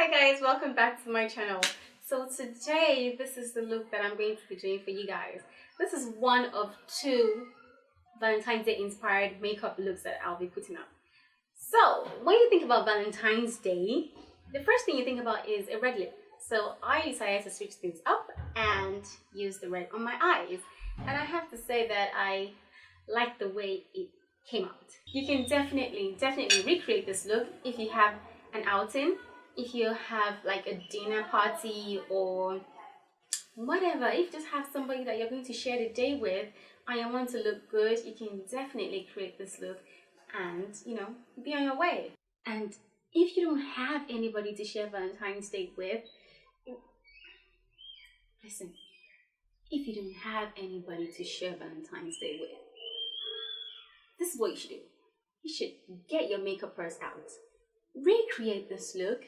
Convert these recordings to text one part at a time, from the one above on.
Hi guys, welcome back to my channel. So today, this is the look that I'm going to be doing for you guys. This is one of two Valentine's Day inspired makeup looks that I'll be putting up. So when you think about Valentine's Day, the first thing you think about is a red lip. So I decided to switch things up and use the red on my eyes. And I have to say that I like the way it came out. You can definitely recreate this look if you have an outing, if you have like a dinner party or whatever. If you just have somebody that you're going to share the day with and you want to look good, you can definitely create this look and, you know, be on your way. And if you don't have anybody to share Valentine's Day with, listen, if you don't have anybody to share Valentine's Day with, this is what you should do. You should get your makeup purse out, recreate this look,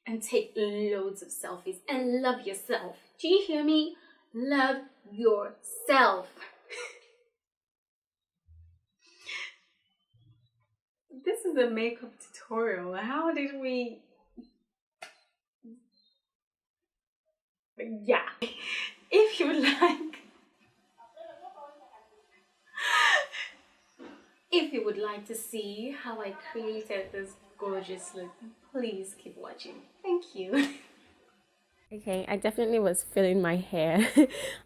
and take loads of selfies and love yourself. Do you hear me? Love yourself. This is a makeup tutorial. How did we... Yeah. If you would like... If you would like to see how I created this gorgeous look, please keep watching. Thank you. Okay, I definitely was filling my hair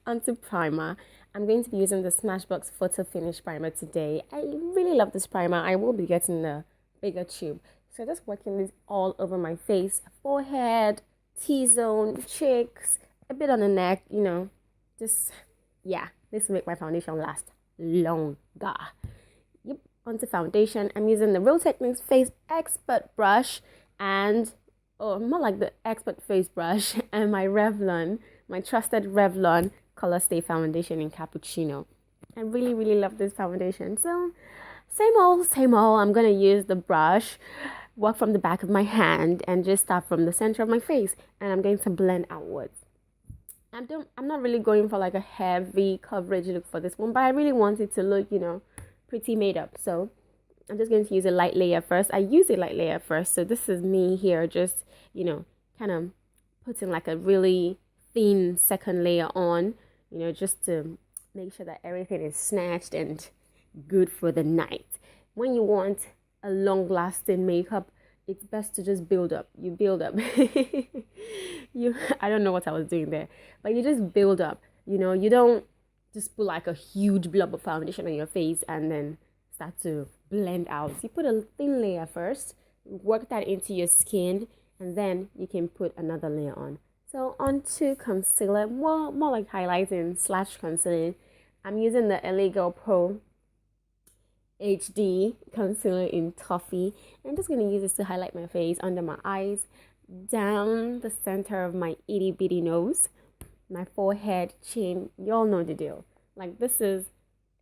onto primer. I'm going to be using the Smashbox Photo Finish Primer today. I really love this primer. I will be getting a bigger tube. So just working this all over my face, forehead, T-zone, cheeks, a bit on the neck, you know. Just, yeah, this will make my foundation last longer. Yep, onto foundation. I'm using the Real Techniques Face Expert brush and, more like the Expert Face brush, and my Revlon, my trusted Revlon Color Stay Foundation in Cappuccino. I really love this foundation. So, same old. I'm going to use the brush, work from the back of my hand, and just start from the center of my face. And I'm going to blend outwards. I'm not really going for like a heavy coverage look for this one, but I really want it to look, you know, pretty made up. So I'm just going to use a light layer first. I use a light layer first. So this is me here just, you know, kind of putting like a really thin second layer on, you know, just to make sure that everything is snatched and good for the night. When you want a long lasting makeup, it's best to just build up. You build up. I don't know what I was doing there, but you just build up. You know, you don't just put like a huge blob of foundation on your face and then start to blend out. So you put a thin layer first, work that into your skin, and then you can put another layer on. So onto concealer, more like highlighting / concealing. I'm using the LA Girl Pro HD concealer in Toffee. I'm just going to use this to highlight my face, under my eyes, down the center of my itty bitty nose, my forehead, chin. You all know the deal. Like, this is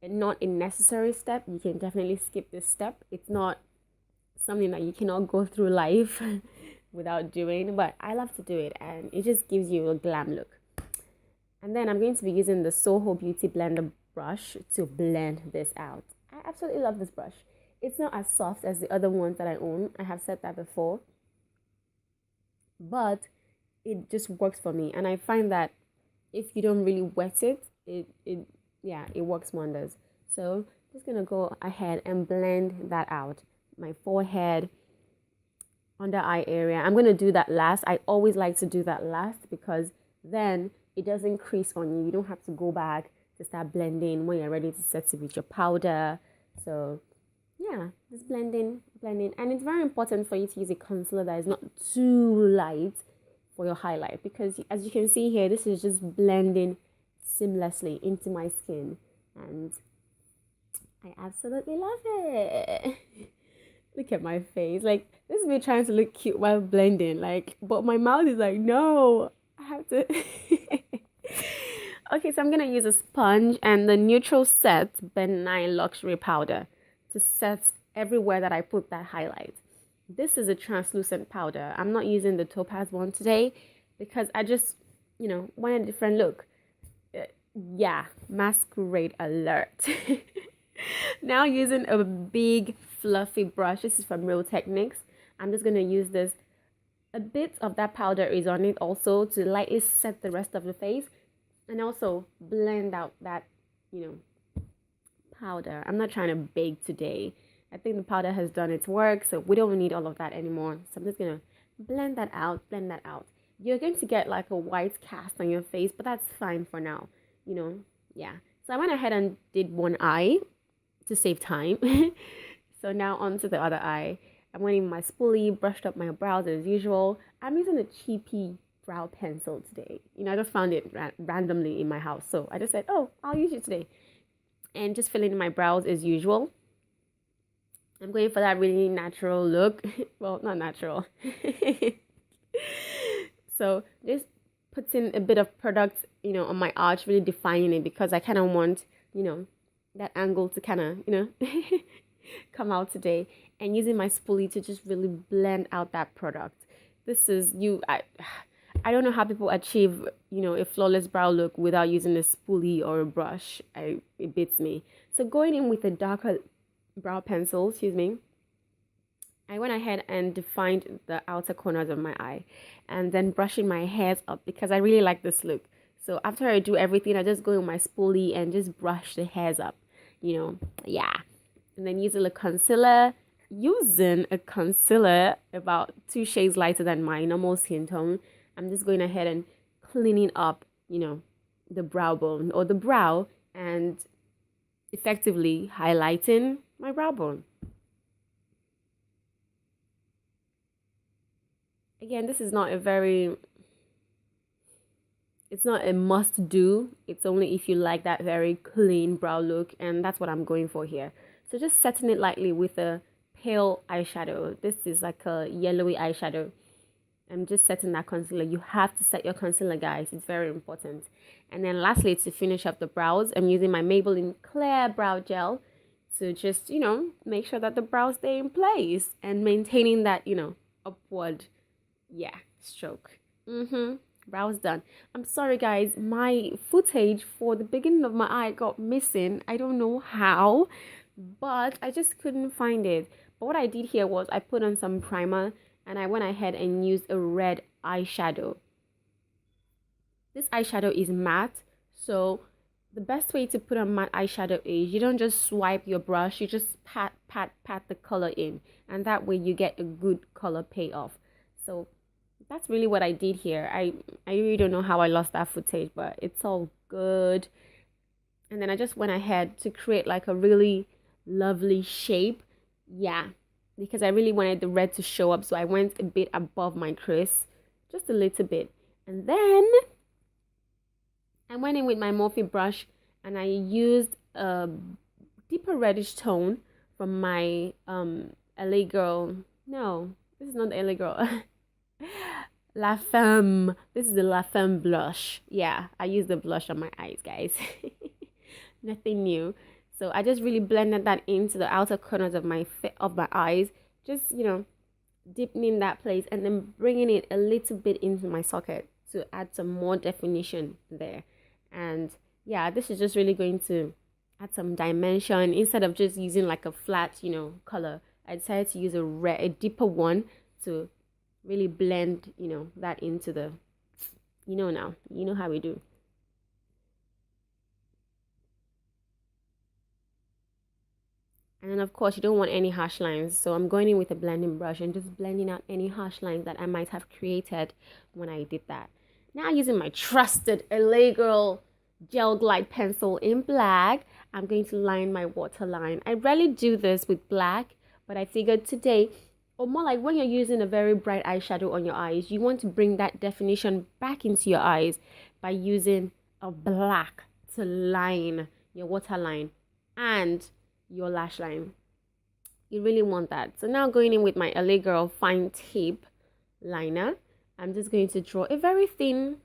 not a necessary step. You can definitely skip this step. It's not something that you cannot go through life without doing, but I love to do it and it just gives you a glam look. And then I'm going to be using the Soho Beauty Blender brush to blend this out. I absolutely love this brush. It's not as soft as the other ones that I own. I have said that before, but it just works for me. And I find that if you don't really wet it, it works wonders. So just gonna go ahead and blend that out. My forehead, under eye area. I'm gonna do that last. I always like to do that last because then it doesn't crease on you. You don't have to go back to start blending when you're ready to set it with your powder. So yeah, just blending. And it's very important for you to use a concealer that is not too light for your highlight, because as you can see here, this is just blending seamlessly into my skin and I absolutely love it. Look at my face. Like, this is me trying to look cute while blending, like, but my mouth is like, no, I have to. Okay, so I'm gonna use a sponge and the Neutral Set Benign Luxury Powder to set everywhere that I put that highlight. This is a translucent powder. I'm not using the Topaz one today because I just, you know, want a different look. Yeah, masquerade alert. Now using a big fluffy brush. This is from Real Techniques. I'm just going to use this. A bit of that powder is on it also to lightly set the rest of the face and also blend out that, powder. I'm not trying to bake today. I think the powder has done its work, so we don't need all of that anymore. So I'm just going to blend that out. You're going to get like a white cast on your face, but that's fine for now, yeah. So I went ahead and did one eye to save time. So now onto the other eye. I went in my spoolie, brushed up my brows as usual. I'm using a cheapy brow pencil today. I just found it randomly in my house. So I just said, oh, I'll use it today. And just filling in my brows as usual. I'm going for that really natural look. Well, not natural. So just putting a bit of product, on my arch, really defining it because I kind of want, that angle to kind of, come out today. And using my spoolie to just really blend out that product. This is I don't know how people achieve, a flawless brow look without using a spoolie or a brush. It beats me. So going in with a darker brow pencil, I went ahead and defined the outer corners of my eye and then brushing my hairs up because I really like this look. So after I do everything, I just go in my spoolie and just brush the hairs up, yeah. And then using a concealer about 2 shades lighter than my normal skin tone. I'm just going ahead and cleaning up, the brow bone or the brow and effectively highlighting my brow bone. Again, this is not it's not a must do. It's only if you like that very clean brow look, and that's what I'm going for here. So just setting it lightly with a pale eyeshadow. This is like a yellowy eyeshadow. I'm just setting that concealer. You have to set your concealer, guys. It's very important. And then lastly, to finish up the brows, I'm using my Maybelline Clear Brow Gel to just, make sure that the brows stay in place and maintaining that, upward, stroke. Brows done. I'm sorry, guys. My footage for the beginning of my eye got missing. I don't know how, but I just couldn't find it. But what I did here was I put on some primer and I went ahead and used a red eyeshadow. This eyeshadow is matte, so the best way to put on matte eyeshadow is you don't just swipe your brush, you just pat the color in, and that way you get a good color payoff. So that's really what I did here. I really don't know how I lost that footage, but it's all good. And then I just went ahead to create like a really lovely shape. Yeah, because I really wanted the red to show up, so I went a bit above my crease, just a little bit. And then I went in with my Morphe brush and I used a deeper reddish tone from my LA Girl. No, this is not the LA Girl. La Femme. This is the La Femme blush. Yeah, I used the blush on my eyes, guys. Nothing new. So I just really blended that into the outer corners of my eyes, just deepening that place and then bringing it a little bit into my socket to add some more definition there. And yeah, this is just really going to add some dimension instead of just using like a flat color. I decided to use a deeper one to really blend that into the now how we do. And then of course you don't want any harsh lines, so I'm going in with a blending brush and just blending out any harsh lines that I might have created when I did that. Now using my trusted LA Girl Gel Glide pencil in black, I'm going to line my waterline. I rarely do this with black, but I figured today, or more like when you're using a very bright eyeshadow on your eyes, you want to bring that definition back into your eyes by using a black to line your waterline and your lash line. You really want that. So now going in with my LA Girl fine tip liner, I'm just going to draw a very thin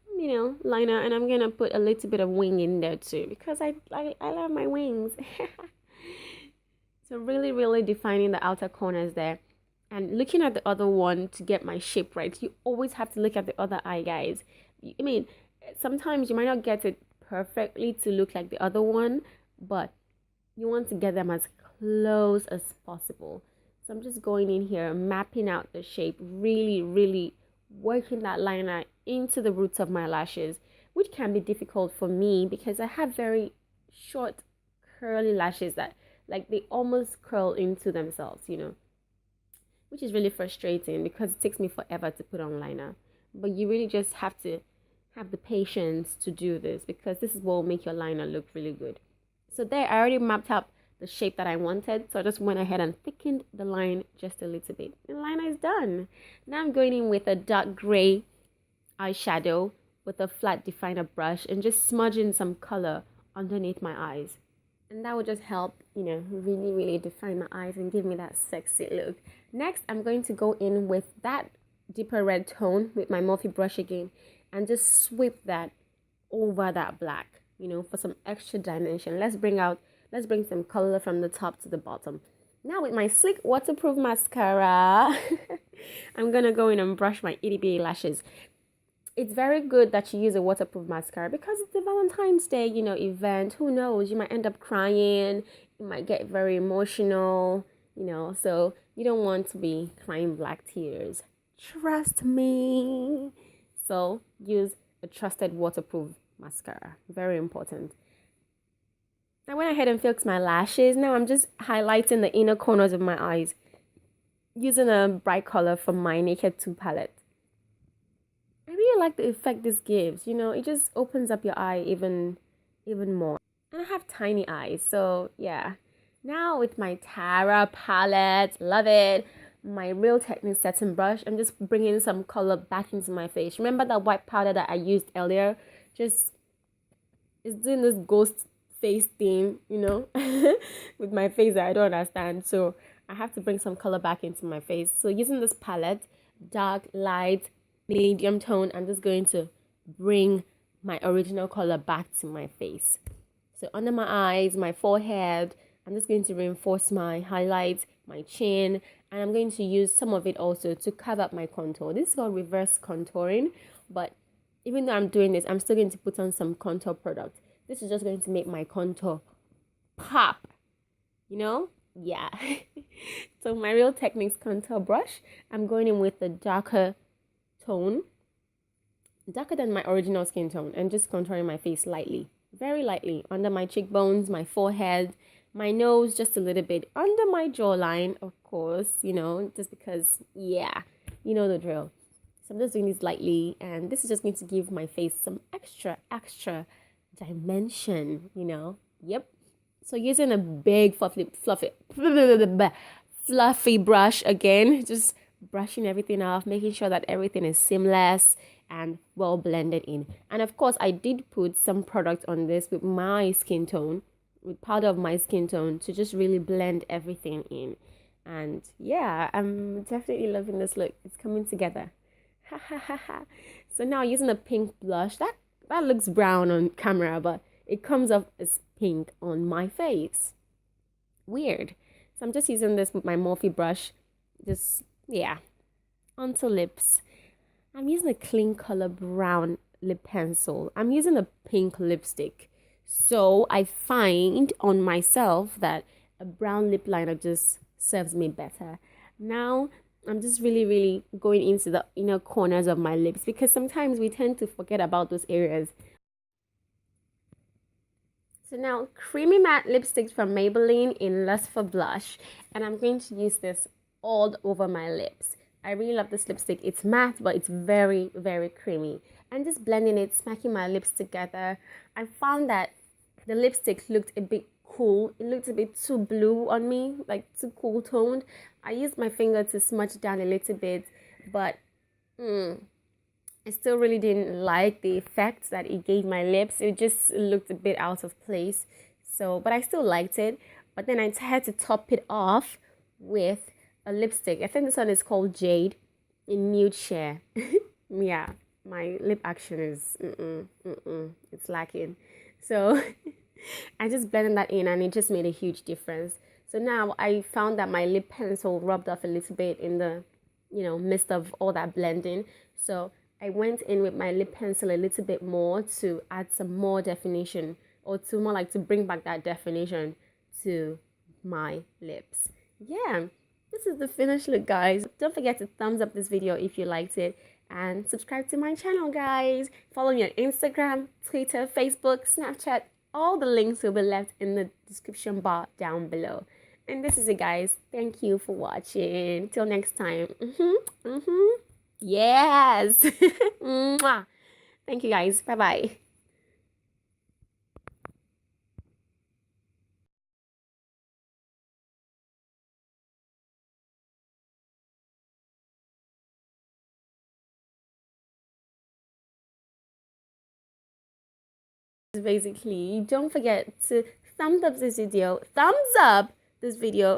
liner, and I'm gonna put a little bit of wing in there too because I love my wings. So really defining the outer corners there and looking at the other one to get my shape right. You always have to look at the other eye, guys. I mean, sometimes you might not get it perfectly to look like the other one, but you want to get them as close as possible. So I'm just going in here, mapping out the shape, really, really working that liner into the roots of my lashes, which can be difficult for me because I have very short, curly lashes that like they almost curl into themselves, which is really frustrating because it takes me forever to put on liner. But you really just have to have the patience to do this because this is what will make your liner look really good. So there, I already mapped out the shape that I wanted. So I just went ahead and thickened the line just a little bit. The liner is done. Now I'm going in with a dark gray eyeshadow with a flat definer brush and just smudging some color underneath my eyes. And that will just help, really, really define my eyes and give me that sexy look. Next, I'm going to go in with that deeper red tone with my Morphe brush again and just sweep that over that black, for some extra dimension. Let's bring some color from the top to the bottom. Now with my sleek waterproof mascara, I'm gonna go in and brush my itty bitty lashes. It's very good that you use a waterproof mascara because it's the Valentine's Day, event. Who knows? You might end up crying. You might get very emotional, so you don't want to be crying black tears. Trust me. So use a trusted waterproof mascara. Very important. I went ahead and fixed my lashes. Now I'm just highlighting the inner corners of my eyes using a bright color from my Naked 2 palette. I really like the effect this gives. It just opens up your eye even more. And I have tiny eyes, so yeah. Now with my Tara palette, love it. My Real Techniques setting brush, I'm just bringing some color back into my face. Remember that white powder that I used earlier? It's doing this ghost face thing, with my face that I don't understand. So I have to bring some color back into my face. So using this palette, dark, light, medium tone, I'm just going to bring my original color back to my face. So under my eyes, my forehead, I'm just going to reinforce my highlights, my chin, and I'm going to use some of it also to cover up my contour. This is called reverse contouring, but even though I'm doing this, I'm still going to put on some contour product. This is just going to make my contour pop, Yeah. So my Real Techniques contour brush, I'm going in with the darker tone, darker than my original skin tone, and just contouring my face lightly, very lightly, under my cheekbones, my forehead, my nose, just a little bit, under my jawline, of course, just because, yeah, you know the drill. So I'm just doing this lightly, and this is just going to give my face some extra dimension, Yep. So using a big fluffy brush again, just brushing everything off, making sure that everything is seamless and well blended in. And of course, I did put some product on this with my skin tone, with powder of my skin tone to just really blend everything in. And yeah, I'm definitely loving this look. It's coming together. Ha ha ha ha. So now using a pink blush, that looks brown on camera, but it comes off as pink on my face. Weird. So I'm just using this with my Morphe brush. Just, yeah, onto lips. I'm using a clean color brown lip pencil. I'm using a pink lipstick. So I find on myself that a brown lip liner just serves me better. Now I'm just really, really going into the inner corners of my lips because sometimes we tend to forget about those areas. So now Creamy Matte Lipsticks from Maybelline in Lust for Blush. And I'm going to use this all over my lips. I really love this lipstick. It's matte, but it's very, very creamy. And just blending it, smacking my lips together, I found that the lipstick looked a bit cool. It looked a bit too blue on me, like too cool toned. I used my finger to smudge down a little bit, but I still really didn't like the effect that it gave my lips. It just looked a bit out of place. So, but I still liked it. But then I had to top it off with a lipstick. I think this one is called Jade in Nude Share. Yeah, my lip action is it's lacking. So I just blended that in and it just made a huge difference. So now I found that my lip pencil rubbed off a little bit in the, midst of all that blending. So I went in with my lip pencil a little bit more to add some more definition, or to more like to bring back that definition to my lips. Yeah. This is the finished look, guys. Don't forget to thumbs up this video if you liked it, and subscribe to my channel, guys. Follow me on Instagram, Twitter, Facebook, Snapchat. All the links will be left in the description bar down below. And this is it, guys. Thank you for watching. Till next time. Yes. Mwah. Thank you, guys. Bye bye. Basically, don't forget to thumbs up this video